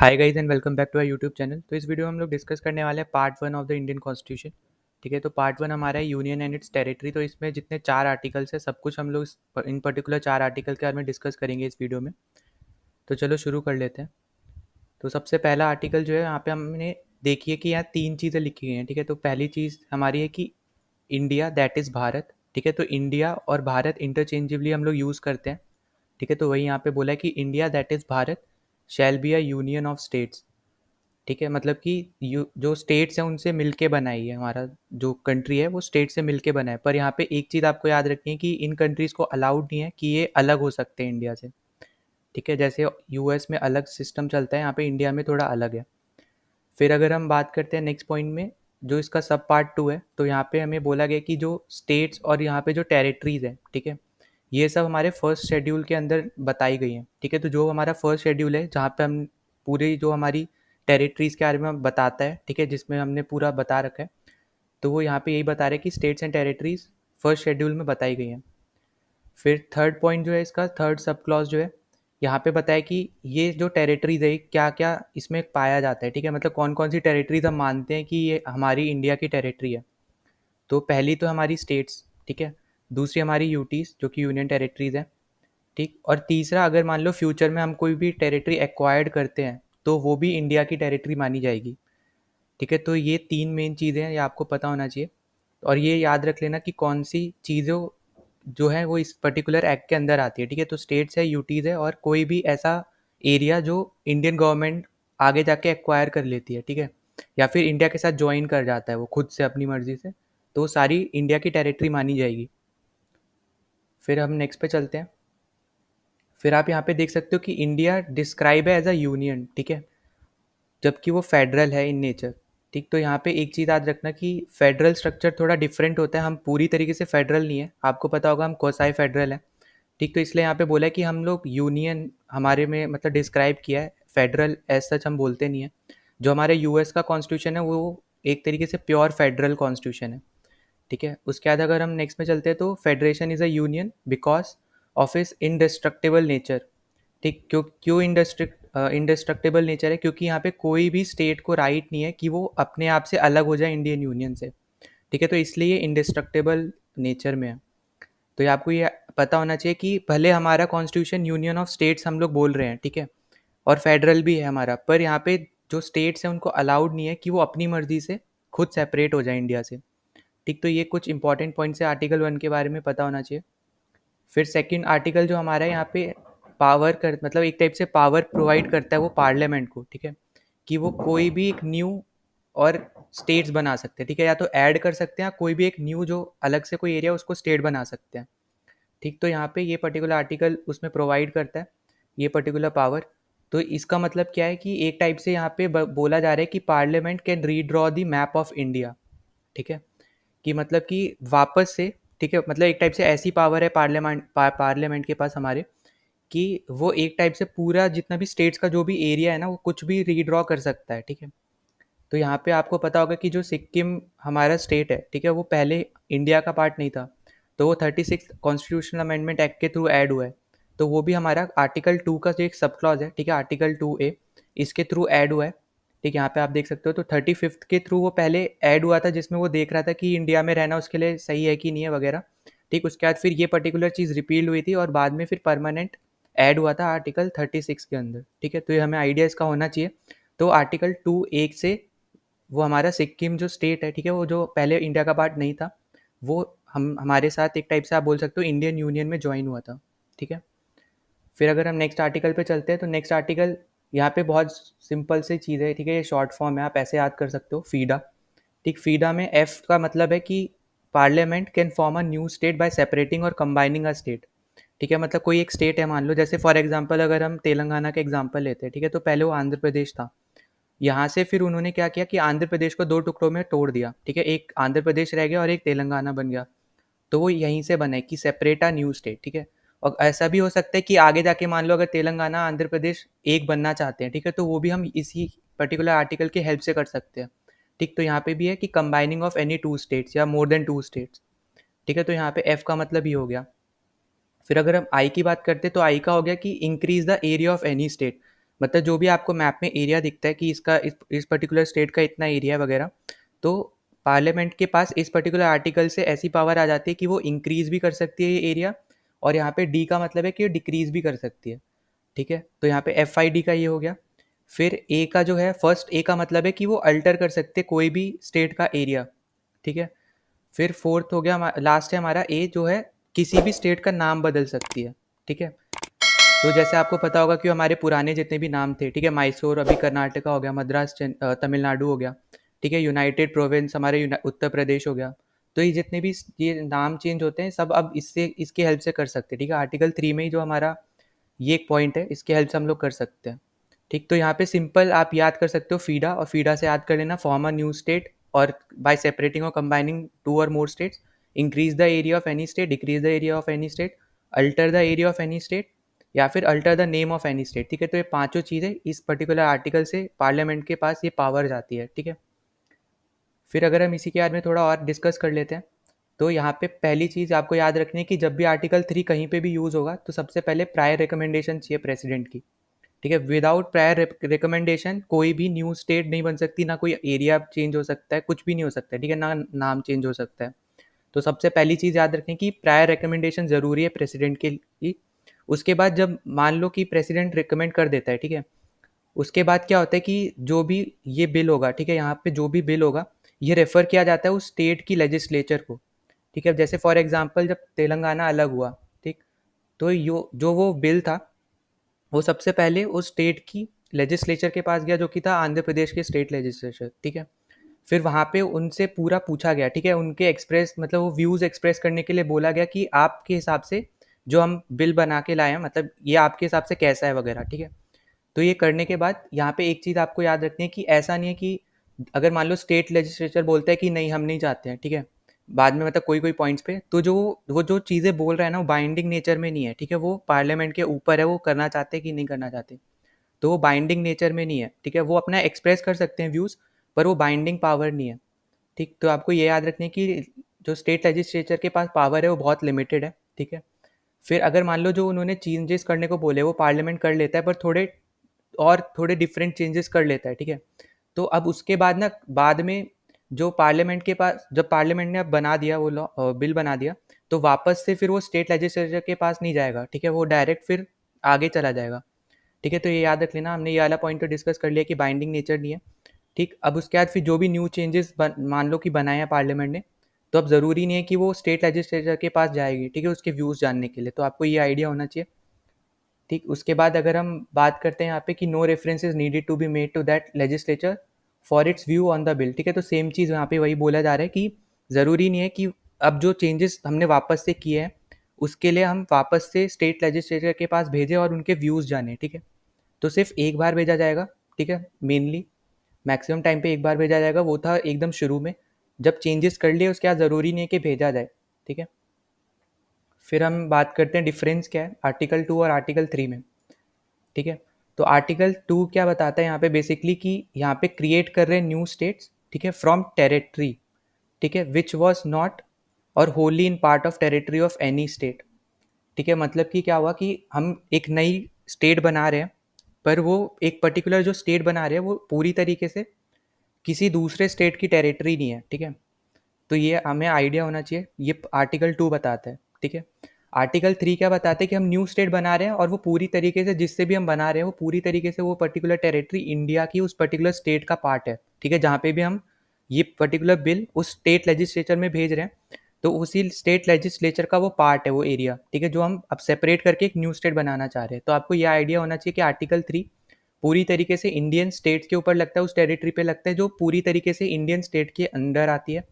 Hi guys and welcome back to our YouTube channel. तो इस video में हम लोग डिस्कस करने वाले हैं part one of the Indian constitution. ठीक है, तो पार्ट वन हमारा है यूनियन एंड इट्स टेरिटरी। तो इसमें जितने चार आर्टिकल्स है सब कुछ हम लोग इन पर्टिकुलर चार आर्टिकल के बारे में डिस्कस करेंगे इस वीडियो में। तो चलो शुरू कर लेते हैं। तो सबसे पहला आर्टिकल जो है यहाँ पे हमने देखिए कि यहाँ तीन चीज़ें लिखी गई हैं। ठीक है, तो पहली चीज़ हमारी है कि इंडिया दैट इज़ भारत। ठीक है, तो इंडिया और भारत इंटरचेंजेबली हम लोग यूज़ करते हैं। ठीक है, तो वही यहाँ पे बोला है कि India that is Bharat shall be a union of states. ठीक है, मतलब कि जो स्टेट्स हैं उनसे मिलके बनाई है, हमारा जो कंट्री है वो स्टेट से मिलके बना है। पर यहाँ पे एक चीज़ आपको याद रखनी है कि इन कंट्रीज़ को अलाउड नहीं है कि ये अलग हो सकते हैं इंडिया से। ठीक है, जैसे यूएस में अलग सिस्टम चलता है, यहाँ पे इंडिया में थोड़ा अलग है। फिर अगर हम बात करते हैं नेक्स्ट पॉइंट में, जो इसका सब पार्ट टू है, तो यहाँ पे हमें बोला गया कि जो स्टेट्स और यहाँ पे जो टेरिटरीज है, ठीक है, ये सब हमारे फर्स्ट शेड्यूल के अंदर बताई गई हैं। ठीक है, तो जो हमारा फर्स्ट शेड्यूल है जहाँ पे हम पूरी जो हमारी टेरिटरीज के बारे में बताता है, ठीक है, जिसमें हमने पूरा बता रखा है, तो वो यहाँ पे यही बता रहे हैं कि states and territories first schedule में बताई गई हैं। फिर थर्ड पॉइंट जो है, इसका थर्ड सब क्लॉज जो है, यहाँ पे बताया कि ये जो टेरिटरीज है क्या क्या इसमें पाया जाता है। ठीक है, मतलब कौन कौन सी टेरिटरीज हम मानते हैं कि ये हमारी इंडिया की टेरिटरी है। तो पहली तो हमारी स्टेट्स, ठीक है, दूसरी हमारी यूटीज जो कि यूनियन टेरिटरीज है, ठीक, और तीसरा अगर मान लो फ्यूचर में हम कोई भी टेरिटरी एक्वायर्ड करते हैं तो वो भी इंडिया की टेरिटरी मानी जाएगी। ठीक है, तो ये तीन मेन चीज़ें हैं, ये आपको पता होना चाहिए। और ये याद रख लेना कि कौन सी चीज़ों जो है वो इस पर्टिकुलर एक्ट के अंदर आती है। ठीक है, तो स्टेट्स है, यूटीज़ है, और कोई भी ऐसा एरिया जो इंडियन गवर्नमेंट आगे जाके एक्वायर कर लेती है, ठीक है, या फिर इंडिया के साथ ज्वाइन कर जाता है वो खुद से अपनी मर्जी से, तो वो सारी इंडिया की टेरिटरी मानी जाएगी। फिर हम नेक्स्ट पे चलते हैं। फिर आप यहाँ पे देख सकते हो कि इंडिया डिस्क्राइब है एज अ यूनियन, ठीक है, जबकि वो फेडरल है इन नेचर। ठीक, तो यहाँ पे एक चीज़ याद रखना कि फेडरल स्ट्रक्चर थोड़ा डिफरेंट होता है, हम पूरी तरीके से फेडरल नहीं है, आपको पता होगा हम क्वासी फेडरल है। ठीक, तो इसलिए यहाँ पे बोला है कि हम लोग यूनियन हमारे में मतलब डिस्क्राइब किया है, फेडरल एज सच हम बोलते नहीं है। जो हमारे यूएस का कॉन्स्टिट्यूशन है वो एक तरीके से प्योर फेडरल कॉन्स्टिट्यूशन है। ठीक है, उसके बाद अगर हम नेक्स्ट में चलते हैं तो federation is a union because of is indestructible nature. ठीक, क्यों क्यों इंडिस्ट्रक्टिबल नेचर है, क्योंकि यहाँ पे कोई भी स्टेट को राइट नहीं है कि वो अपने आप से अलग हो जाए इंडियन यूनियन से। ठीक है, तो इसलिए ये इंडिस्ट्रक्टिबल नेचर में है। तो ये आपको ये पता होना चाहिए कि भले हमारा कॉन्स्टिट्यूशन यूनियन ऑफ स्टेट्स हम लोग बोल रहे हैं, ठीक है, और फेडरल भी है हमारा, पर यहाँ पे जो स्टेट्स हैं उनको अलाउड नहीं है कि वो अपनी मर्जी से खुद सेपरेट हो जाए इंडिया से। ठीक, तो ये कुछ इंपॉर्टेंट पॉइंट्स है आर्टिकल वन के बारे में पता होना चाहिए। फिर सेकंड आर्टिकल जो हमारा है यहाँ पे पावर कर मतलब एक टाइप से पावर प्रोवाइड करता है वो पार्लियामेंट को, ठीक है, कि वो कोई भी एक न्यू और स्टेट्स बना सकते हैं। ठीक है, या तो ऐड कर सकते हैं या कोई भी एक न्यू जो अलग से कोई एरिया उसको स्टेट बना सकते हैं। ठीक, तो यहाँ पे ये पर्टिकुलर आर्टिकल उसमें प्रोवाइड करता है ये पर्टिकुलर पावर। तो इसका मतलब क्या है कि एक टाइप से यहाँ पे बोला जा रहा है कि parliament can redraw the map of India. ठीक है, कि मतलब कि वापस से, ठीक है, मतलब एक टाइप से ऐसी पावर है पार्लियामेंट के पास हमारे, कि वो एक टाइप से पूरा जितना भी स्टेट्स का जो भी एरिया है ना वो कुछ भी रीड्रॉ कर सकता है। ठीक है, तो यहाँ पे आपको पता होगा कि जो सिक्किम हमारा स्टेट है, ठीक है, वो पहले इंडिया का पार्ट नहीं था, तो वो 36 कॉन्स्टिट्यूशनल अमेंडमेंट एक्ट के थ्रू ऐड हुआ है। तो वो भी हमारा आर्टिकल 2 का जो एक सब क्लॉज है, ठीक है, आर्टिकल 2A, इसके थ्रू ऐड हुआ है। ठीक है, यहाँ पे आप देख सकते हो, तो 35th के थ्रू वो पहले ऐड हुआ था, जिसमें वो देख रहा था कि इंडिया में रहना उसके लिए सही है कि नहीं है वगैरह। ठीक, उसके बाद फिर ये पर्टिकुलर चीज़ रिपील हुई थी और बाद में फिर परमानेंट ऐड हुआ था आर्टिकल 36 के अंदर। ठीक है, तो ये हमें आइडिया इसका होना चाहिए। तो आर्टिकल 2 से वो हमारा सिक्किम जो स्टेट है, ठीक है, वो जो पहले इंडिया का पार्ट नहीं था, वो हम हमारे साथ एक टाइप से आप बोल सकते हो इंडियन यूनियन में ज्वाइन हुआ था। ठीक है, फिर अगर हम नेक्स्ट आर्टिकल पे चलते हैं तो नेक्स्ट आर्टिकल यहाँ पे बहुत सिंपल सी चीज़ है, ठीक है, ये शॉर्ट फॉर्म है, आप ऐसे याद कर सकते हो, फीडा। ठीक, फीडा में एफ का मतलब है कि parliament can form a new state by separating और कंबाइनिंग अ स्टेट। ठीक है, मतलब कोई एक स्टेट है, मान लो जैसे फॉर एग्जांपल अगर हम तेलंगाना का एग्जांपल लेते हैं, ठीक है, तो पहले वो आंध्र प्रदेश था। यहाँ से फिर उन्होंने क्या किया कि आंध्र प्रदेश को दो टुकड़ों में तोड़ दिया। ठीक है, एक आंध्र प्रदेश रह गया और एक तेलंगाना बन गया। तो वो यहीं से बना है कि सेपरेट अ न्यू स्टेट। ठीक है, और ऐसा भी हो सकता है कि आगे जाके मान लो अगर तेलंगाना आंध्र प्रदेश एक बनना चाहते हैं, ठीक है, तो वो भी हम इसी पर्टिकुलर आर्टिकल के हेल्प से कर सकते हैं। ठीक, तो यहाँ पे भी है कि combining of any two states या मोर देन टू स्टेट्स। ठीक है, तो यहाँ पे एफ का मतलब ही हो गया। फिर अगर हम आई की बात करते हैं तो आई का हो गया कि increase the area of any state. मतलब जो भी आपको मैप में एरिया दिखता है कि इसका इस पर्टिकुलर स्टेट का इतना एरिया वगैरह, तो पार्लियामेंट के पास इस पर्टिकुलर आर्टिकल से ऐसी पावर आ जाती है कि वो इंक्रीज भी कर सकती है ये एरिया, और यहाँ पे डी का मतलब है कि डिक्रीज भी कर सकती है। ठीक है, तो यहाँ पे एफ आई डी का ये हो गया। फिर ए का जो है, फर्स्ट ए का मतलब है कि वो अल्टर कर सकते हैं कोई भी स्टेट का एरिया। ठीक है, फिर फोर्थ हो गया, लास्ट है हमारा ए, जो है किसी भी स्टेट का नाम बदल सकती है। ठीक है, तो जैसे आपको पता होगा कि हमारे पुराने जितने भी नाम थे, ठीक है, मैसूर अभी कर्नाटका हो गया, मद्रास तमिलनाडु हो गया, ठीक है, यूनाइटेड प्रोविंस हमारे उत्तर प्रदेश हो गया। तो ये जितने भी ये नाम चेंज होते हैं सब अब इससे इसके हेल्प से कर सकते हैं। ठीक है, आर्टिकल 3 में ही जो हमारा ये एक पॉइंट है, इसके हेल्प से हम लोग कर सकते हैं। ठीक, तो यहाँ पे सिंपल आप याद कर सकते हो फीडा, और फीडा से याद कर लेना फॉर्म अ न्यू स्टेट, और बाय सेपरेटिंग और कंबाइनिंग टू और more states, increase the area of any state, decrease the area of any state, alter the area of any state, या फिर alter the name of any state. ठीक है, तो ये पांचों चीज़ें इस पर्टिकुलर आर्टिकल से पार्लियामेंट के पास ये पावर जाती है। ठीक है, फिर अगर हम इसी के बारे में थोड़ा और डिस्कस कर लेते हैं, तो यहाँ पे पहली चीज़ आपको याद रखनी है कि जब भी आर्टिकल 3 कहीं पे भी यूज़ होगा तो सबसे पहले प्रायर रिकमेंडेशन चाहिए प्रेसिडेंट की। ठीक है, विदाउट प्रायर रिकमेंडेशन कोई भी न्यू स्टेट नहीं बन सकती, ना कोई एरिया चेंज हो सकता है, कुछ भी नहीं हो सकता है। ठीक है, ना नाम चेंज हो सकता है। तो सबसे पहली चीज़ याद रखें कि प्रायर रिकमेंडेशन ज़रूरी है प्रेसिडेंट के लिए। उसके बाद जब मान लो कि प्रेसिडेंट रिकमेंड कर देता है, ठीक है, उसके बाद क्या होता है कि जो भी ये बिल होगा, ठीक है, यहाँ पे जो भी बिल होगा ये रेफर किया जाता है उस स्टेट की लेजिस्लेचर को। ठीक है, जैसे फॉर एग्जांपल जब तेलंगाना अलग हुआ, ठीक, तो यो जो वो बिल था वो सबसे पहले उस स्टेट की लेजिस्लेचर के पास गया, जो कि था आंध्र प्रदेश के स्टेट लेजिस्लेचर। ठीक है, फिर वहाँ पे उनसे पूरा पूछा गया, ठीक है, उनके एक्सप्रेस मतलब वो व्यूज़ एक्सप्रेस करने के लिए बोला गया कि आपके हिसाब से जो हम बिल बना के लाए हैं, मतलब ये आपके हिसाब से कैसा है वगैरह। ठीक है, तो ये करने के बाद यहाँ पे एक चीज़ आपको याद रखनी है कि ऐसा नहीं है कि अगर मान लो स्टेट लेजिस्लेचर बोलता है कि नहीं हम नहीं चाहते हैं, ठीक है, बाद में मतलब कोई कोई पॉइंट्स पे, तो जो वो जो चीज़ें बोल रहा है ना वो बाइंडिंग नेचर में नहीं है। ठीक है, वो पार्लियामेंट के ऊपर है, वो करना चाहते हैं कि नहीं करना चाहते, तो वो बाइंडिंग नेचर में नहीं है। ठीक है, वो अपना एक्सप्रेस कर सकते हैं व्यूज़, पर वो बाइंडिंग पावर नहीं है। ठीक, तो आपको ये याद रखना है कि जो स्टेट लेजिस्लेचर के पास पावर है वो बहुत लिमिटेड है। ठीक है, फिर अगर मान लो जो उन्होंने चेंजेस करने को बोले वो पार्लियामेंट कर लेता है, पर थोड़े डिफरेंट चेंजेस कर लेता है। ठीक है, तो अब उसके बाद ना, बाद में जो पार्लियामेंट के पास, जब पार्लियामेंट ने अब बना दिया वो लॉ, बिल बना दिया, तो वापस से फिर वो स्टेट लेजिस्लेचर के पास नहीं जाएगा। ठीक है, वो डायरेक्ट फिर आगे चला जाएगा। ठीक है, तो ये याद रख लेना, हमने ये वाला पॉइंट तो डिस्कस कर लिया कि बाइंडिंग नेचर नहीं है। ठीक, अब उसके बाद फिर जो भी न्यू चेंजेस मान लो कि बनाए हैं पार्लियामेंट ने, तो अब ज़रूरी नहीं है कि वो स्टेट लेजिस्लेचर के पास जाएगी। ठीक है, उसके व्यूज़ जानने के लिए, तो आपको ये आइडिया होना चाहिए। ठीक, उसके बाद अगर हम बात करते हैं यहाँ पे कि no reference is needed to be made to that legislature for its view on the bill. ठीक है, तो सेम चीज़ यहाँ पे वही बोला जा रहा है कि ज़रूरी नहीं है कि अब जो चेंजेस हमने वापस से किए हैं उसके लिए हम वापस से स्टेट लेजिस्लेचर के पास भेजें और उनके व्यूज़ जाने। ठीक है, तो सिर्फ एक बार भेजा जाएगा। ठीक है, मेनली मैक्सिमम टाइम पे एक बार भेजा जाएगा, वो था एकदम शुरू में, जब चेंजेस कर लिए उसके बाद ज़रूरी नहीं है कि भेजा जाए। ठीक है, फिर हम बात करते हैं डिफरेंस क्या है आर्टिकल 2 और आर्टिकल 3 में। ठीक है, तो आर्टिकल 2 क्या बताता है यहाँ पे बेसिकली कि यहाँ पे क्रिएट कर रहे हैं न्यू स्टेट्स, ठीक है, फ्रॉम टेरिटरी, ठीक है, विच वॉज नॉट और Holi in part of territory of any state. ठीक है, मतलब कि क्या हुआ कि हम एक नई स्टेट बना रहे हैं, पर वो एक पर्टिकुलर जो स्टेट बना रहे हैं वो पूरी तरीके से किसी दूसरे स्टेट की टेरिटरी नहीं है। ठीक है, तो ये हमें आइडिया होना चाहिए, ये आर्टिकल 2 बताता है। ठीक है, आर्टिकल 3 क्या बताते हैं कि हम न्यू स्टेट बना रहे हैं और वो पूरी तरीके से जिससे भी हम बना रहे हैं वो पूरी तरीके से वो पर्टिकुलर टेरिटरी इंडिया की उस पर्टिकुलर स्टेट का पार्ट है। ठीक है, जहाँ पे भी हम ये पर्टिकुलर बिल उस स्टेट लेजिस्लेचर में भेज रहे हैं, तो उसी स्टेट लेजिस्लेचर का वो पार्ट है, वो एरिया। ठीक है, जो हम अब सेपरेट करके एक न्यू स्टेट बनाना चाह रहे हैं। तो आपको ये आइडिया होना चाहिए कि आर्टिकल 3 पूरी तरीके से इंडियन स्टेट्स के ऊपर लगता है, उस टेरिटरी पे लगता है जो पूरी तरीके से इंडियन स्टेट के अंदर आती है,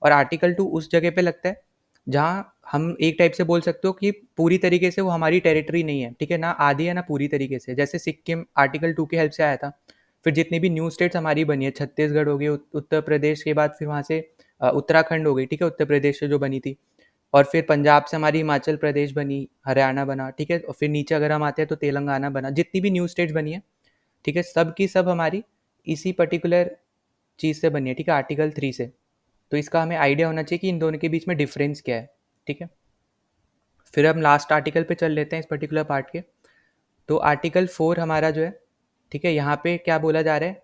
और आर्टिकल 2 उस जगह पे लगता है जहाँ हम एक टाइप से बोल सकते हो कि पूरी तरीके से वो हमारी टेरिटरी नहीं है। ठीक है, ना आधी है ना पूरी तरीके से, जैसे सिक्किम आर्टिकल 2 की हेल्प से आया था। फिर जितनी भी न्यू स्टेट्स हमारी बनी है, छत्तीसगढ़ हो गई, उत्तर प्रदेश के बाद फिर वहाँ से उत्तराखंड हो गई, ठीक है, उत्तर प्रदेश से जो बनी थी, और फिर पंजाब से हमारी हिमाचल प्रदेश बनी, हरियाणा बना। ठीक है, और फिर नीचे अगर हम आते हैं तो तेलंगाना बना, जितनी भी न्यू स्टेट्स बनी है, ठीक है, सब की सब हमारी इसी पर्टिकुलर चीज़ से बनी है। ठीक है, आर्टिकल 3 से। तो इसका हमें आइडिया होना चाहिए कि इन दोनों के बीच में डिफरेंस क्या है। ठीक है, फिर हम लास्ट आर्टिकल पे चल लेते हैं इस पर्टिकुलर पार्ट के। तो आर्टिकल 4 हमारा जो है ठीक है, यहाँ पे क्या बोला जा रहा है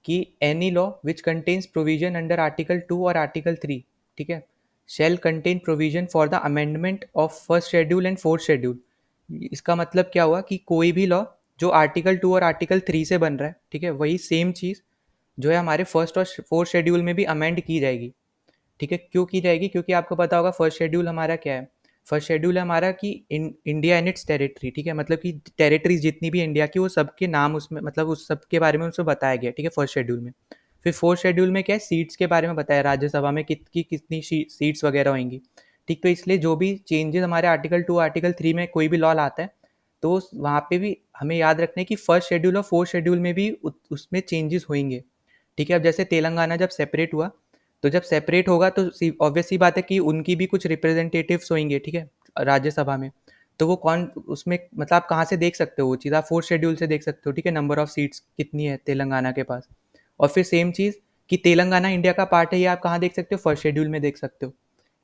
कि any law which contains provision under article 2 और आर्टिकल 3, ठीक है, shall contain provision for the amendment of first schedule and fourth schedule. इसका मतलब क्या हुआ कि कोई भी लॉ जो आर्टिकल 2 और आर्टिकल 3 से बन रहा है, ठीक है, वही सेम चीज़ जो है हमारे फर्स्ट और फोर्थ शेड्यूल में भी अमेंड की जाएगी। ठीक है, क्यों की जाएगी? क्योंकि आपको पता होगा फर्स्ट शेड्यूल हमारा क्या है। फर्स्ट शेड्यूल है हमारा कि इंडिया एंड इट्स टेरिटरी, ठीक है, मतलब कि टेरिटरीज जितनी भी इंडिया की वो सबके नाम उसमें, मतलब उस सब के बारे में उसमें बताया गया, ठीक है, फर्स्ट शेड्यूल में। फिर फोर्थ शेड्यूल में क्या है, सीट्स के बारे में बताया, राज्यसभा में कितनी सीट्स वगैरह होंगी। ठीक, तो इसलिए जो भी चेंजेस हमारे आर्टिकल 2 आर्टिकल 3 में कोई भी लॉ लाता है, तो वहाँ पे भी हमें याद रखना है कि फर्स्ट शेड्यूल और फोर्थ शेड्यूल में भी उसमें चेंजेस होंगे। ठीक है, अब जैसे तेलंगाना जब सेपरेट हुआ, तो जब सेपरेट होगा तो ऑब्वियस सी बात है कि उनकी भी कुछ रिप्रेजेंटेटिव्स होंगे, ठीक है, राज्यसभा में। तो वो कौन उसमें, मतलब आप कहाँ से देख सकते हो वो चीज़? आप फोर्थ शेड्यूल से देख सकते हो, ठीक है, नंबर ऑफ सीट्स कितनी है तेलंगाना के पास। और फिर सेम चीज़ कि तेलंगाना इंडिया का पार्ट है, ये आप कहाँ देख सकते हो? फर्स्ट शेड्यूल में देख सकते हो।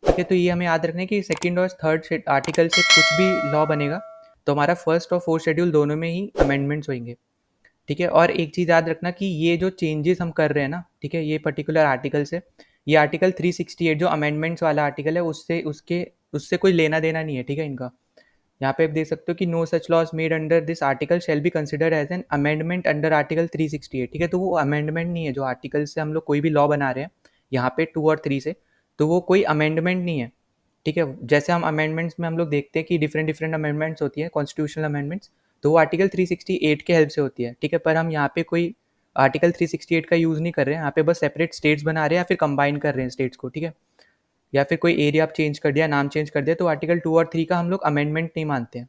ठीक है, तो ये हमें याद रखना है कि सेकंड और थर्ड आर्टिकल से कुछ भी लॉ बनेगा तो हमारा फर्स्ट और फोर्थ शेड्यूल दोनों में ही अमेंडमेंट्स होंगे। ठीक है, और एक चीज़ याद रखना कि ये जो चेंजेस हम कर रहे हैं ना, ठीक है, ये पर्टिकुलर आर्टिकल से, ये आर्टिकल 368 जो अमेंडमेंट्स वाला आर्टिकल है उससे उससे कोई लेना देना नहीं है। ठीक है, इनका यहाँ पे आप देख सकते हो कि no such laws made under this article shall be considered as an amendment under article 368। ठीक है, तो वो अमेंडमेंट नहीं है, जो आर्टिकल से हम लोग कोई भी लॉ बना रहे हैं यहाँ पे 2 और 3 से, तो वो कोई अमेंडमेंट नहीं है। ठीक है, जैसे हम अमेंडमेंट्स में हम लोग देखते हैं कि डिफरेंट डिफरेंट अमेंडमेंट्स होती है, कॉन्स्टिट्यूशनल अमेंडमेंट्स, तो वो आर्टिकल 368 के हेल्प से होती है। ठीक है, पर हम यहाँ पे कोई आर्टिकल 368 का यूज़ नहीं कर रहे हैं, यहाँ पे बस सेपरेट स्टेट्स बना रहे हैं या फिर कंबाइन कर रहे हैं स्टेट्स को। ठीक है, या फिर कोई एरिया आप चेंज कर दिया, नाम चेंज कर दिया, तो आर्टिकल 2 और 3 का हम लोग अमेंडमेंट नहीं मानते हैं।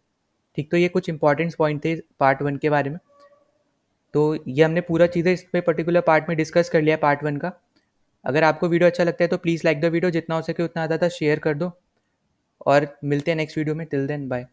ठीक, तो ये कुछ इंपॉर्टेंट पॉइंट थे पार्ट 1 के बारे में। तो ये हमने पूरा चीज़ें इस पे पर्टिकुलर पार्ट में डिस्कस कर लिया पार्ट 1 का। अगर आपको वीडियो अच्छा लगता है तो प्लीज़ लाइक द वीडियो, जितना हो सके उतना ज़्यादा शेयर कर दो, और मिलते हैं नेक्स्ट वीडियो में। Till then bye.